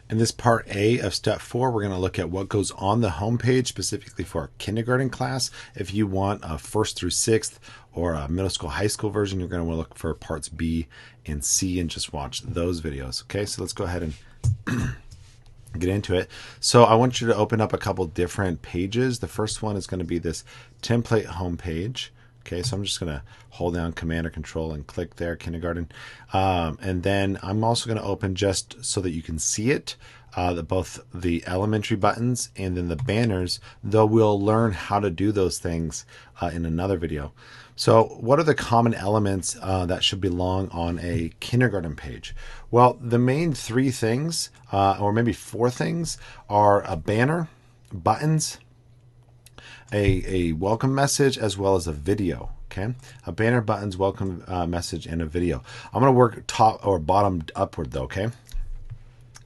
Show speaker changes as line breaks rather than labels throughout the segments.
In this part A of step 4, we're going to look at what goes on the homepage specifically for a kindergarten class. If you want a 1st through 6th or a middle school, high school version, you're going to want to look for parts B and C and just watch those videos. Okay, so let's go ahead and get into it. So I want you to open up a couple different pages. The first one is going to be this template homepage. Okay, so I'm just going to hold down Command or Control and click there, kindergarten. And then I'm also going to open, just so that you can see it, both the elementary buttons and then the banners, though we'll learn how to do those things in another video. So what are the common elements that should belong on a kindergarten page? Well, the main 3 things, or maybe 4 things, are a banner, buttons, a welcome message, as well as a video. Okay, a banner, buttons, welcome message, and a video. I'm going to work top or bottom upward though. Okay.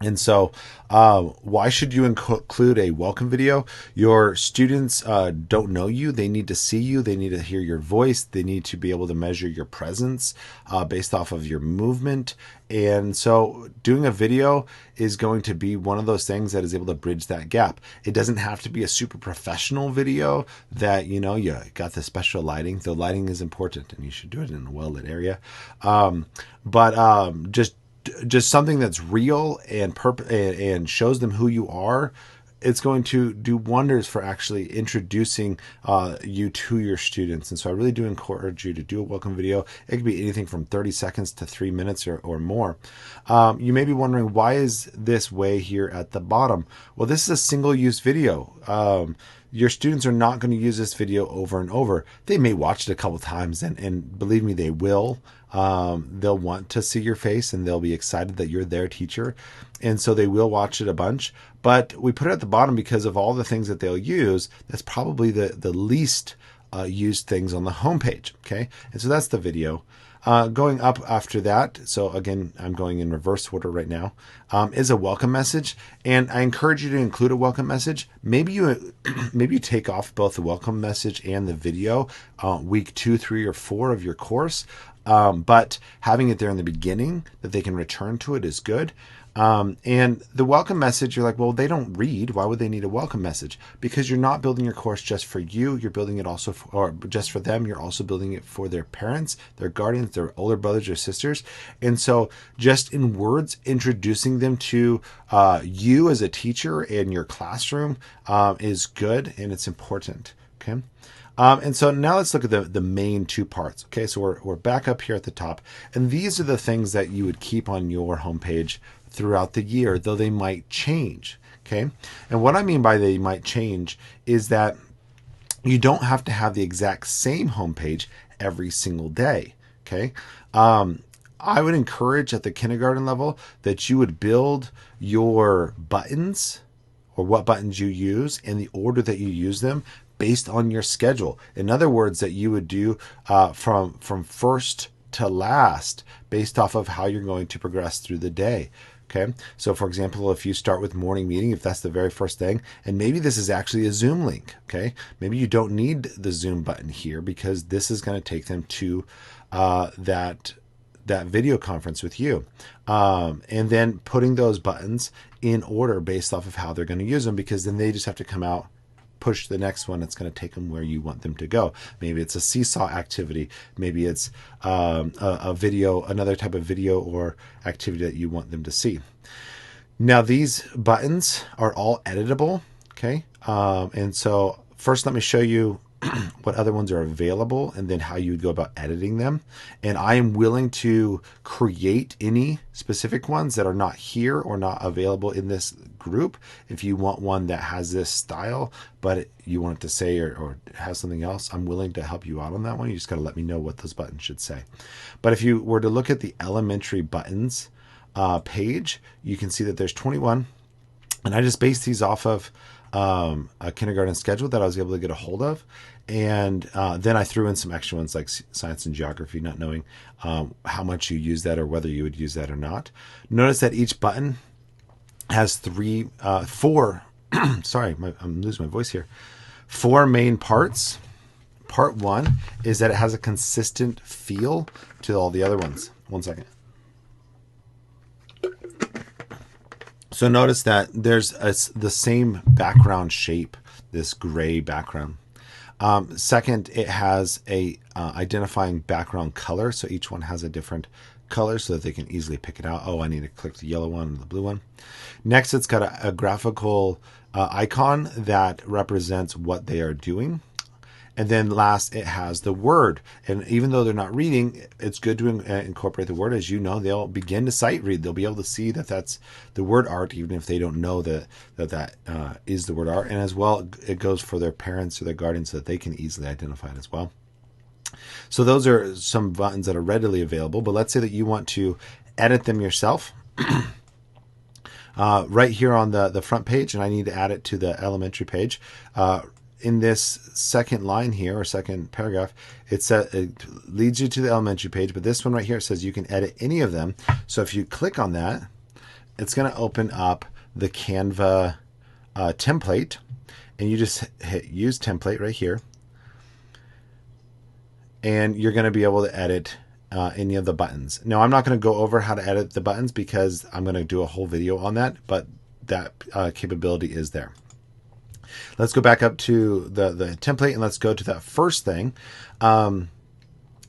And so why should you include a welcome video? Your students don't know you. They need to see you. They need to hear your voice. They need to be able to measure your presence based off of your movement. And so doing a video is going to be one of those things that is able to bridge that gap. It doesn't have to be a super professional video that, you got the special lighting. The lighting is important and you should do it in a well-lit area. Just something that's real and shows them who you are. It's going to do wonders for actually introducing you to your students. And so I really do encourage you to do a welcome video. It could be anything from 30 seconds to 3 minutes or more. You may be wondering, why is this way here at the bottom? Well, this is a single-use video. Your students are not going to use this video over and over. They may watch it a couple times, and believe me, they will. They'll want to see your face and they'll be excited that you're their teacher. And so they will watch it a bunch. But we put it at the bottom because of all the things that they'll use. That's probably the least used things on the homepage. Okay. And so that's the video. Going up after that, so again, I'm going in reverse order right now, is a welcome message. And I encourage you to include a welcome message. Maybe you take off both the welcome message and the video week 2, 3, or 4 of your course. But having it there in the beginning that they can return to it is good. And the welcome message, you're like, well, they don't read. Why would they need a welcome message? Because you're not building your course just for you. You're building it also or just for them. You're also building it for their parents, their guardians, their older brothers or sisters. And so just in words, introducing them to you as a teacher in your classroom is good, and it's important. Okay. And so now let's look at the main 2 parts. Okay, so we're back up here at the top, and these are the things that you would keep on your homepage throughout the year, though they might change. Okay, and what I mean by they might change is that you don't have to have the exact same homepage every single day. Okay, I would encourage at the kindergarten level that you would build your buttons, or what buttons you use, and the order that you use them based on your schedule. In other words, that you would do from first to last based off of how you're going to progress through the day. Okay. So for example, if you start with morning meeting, if that's the very first thing, and maybe this is actually a Zoom link. Okay. Maybe you don't need the Zoom button here because this is going to take them to that video conference with you. And then putting those buttons in order based off of how they're going to use them, because then they just have to come out, push the next one. It's going to take them where you want them to go. Maybe it's a seesaw activity. Maybe it's a video, another type of video or activity that you want them to see. Now, these buttons are all editable. Okay. And so first, let me show you what other ones are available and then how you would go about editing them. And I am willing to create any specific ones that are not here or not available in this group. If you want one that has this style, but you want it to say or have something else, I'm willing to help you out on that one. You just got to let me know what those buttons should say. But if you were to look at the elementary buttons page, you can see that there's 21. And I just based these off of a kindergarten schedule that I was able to get a hold of. And then I threw in some extra ones like science and geography, not knowing how much you use that or whether you would use that or not. Notice that each button has 4, sorry, I'm losing my voice here. 4 main parts. Part 1 is that it has a consistent feel to all the other ones. One second. So notice that there's the same background shape, this gray background. Second, it has a identifying background color, so each one has a different color so that they can easily pick it out. Oh, I need to click the yellow one and the blue one. Next, it's got a graphical icon that represents what they are doing. And then last, it has the word. And even though they're not reading, it's good to incorporate the word. As you know, they'll begin to sight read. They'll be able to see that that's the word art, even if they don't know that is the word art. And as well, it goes for their parents or their guardians so that they can easily identify it as well. So those are some buttons that are readily available. But let's say that you want to edit them yourself. Right here on the front page, and I need to add it to the elementary page. In this second line here, or second paragraph, it leads you to the elementary page, but this one right here says you can edit any of them. So if you click on that, it's going to open up the Canva template, and you just hit use template right here, and you're going to be able to edit any of the buttons. Now, I'm not going to go over how to edit the buttons because I'm going to do a whole video on that, but that capability is there. Let's go back up to the template and let's go to that first thing,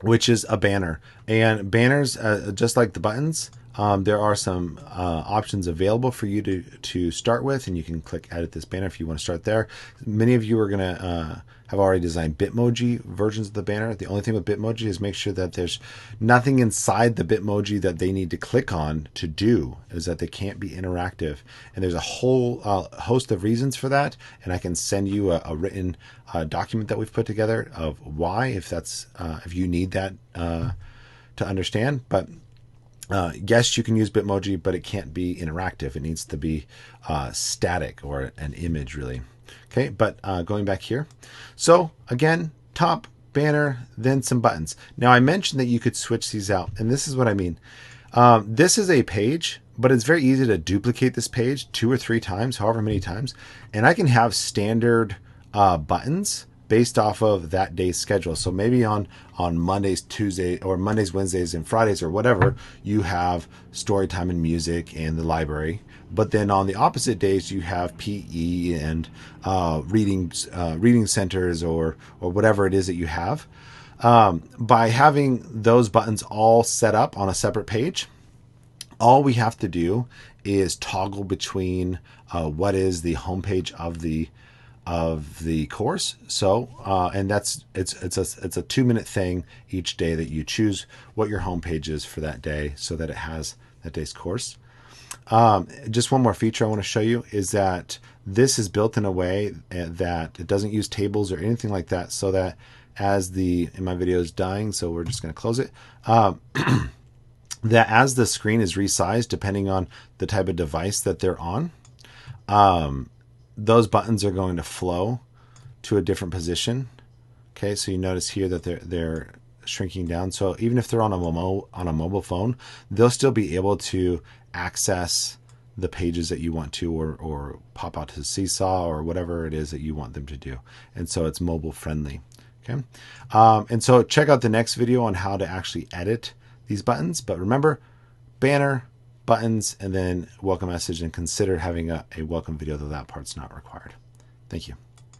which is a banner. And banners, just like the buttons, there are some options available for you to start with, and you can click edit this banner if you want to start there. Many of you are going to have already designed Bitmoji versions of the banner. The only thing with Bitmoji is make sure that there's nothing inside the Bitmoji that they need to click on to do, is that they can't be interactive. And there's a whole host of reasons for that, and I can send you a written document that we've put together of why, if you need that to understand. But yes, you can use Bitmoji, but it can't be interactive. It needs to be static, or an image, really. Okay, but going back here. So again, top, banner, then some buttons. Now I mentioned that you could switch these out, and this is what I mean. This is a page, but it's very easy to duplicate this page 2 or 3 times, however many times, and I can have standard buttons based off of that day's schedule. So maybe on Mondays, Tuesdays, or Mondays, Wednesdays, and Fridays, or whatever, you have story time and music and the library. But then on the opposite days, you have PE and reading centers, or whatever it is that you have. By having those buttons all set up on a separate page, all we have to do is toggle between what is the homepage of the course. So and it's a 2-minute thing each day that you choose what your homepage is for that day, so that it has that day's course. Just one more feature I want to show you is that this is built in a way that it doesn't use tables or anything like that, so that in my video is dying, so we're just going to close it. That as the screen is resized, depending on the type of device that they're on, those buttons are going to flow to a different position. Okay, so you notice here that they're shrinking down. So even if they're on a mobile phone, they'll still be able to access the pages that you want to, or pop out to Seesaw, or whatever it is that you want them to do. And so it's mobile friendly. Okay, and so check out the next video on how to actually edit these buttons. But remember, banner, buttons, and then welcome message, and consider having a welcome video, though that part's not required. Thank you.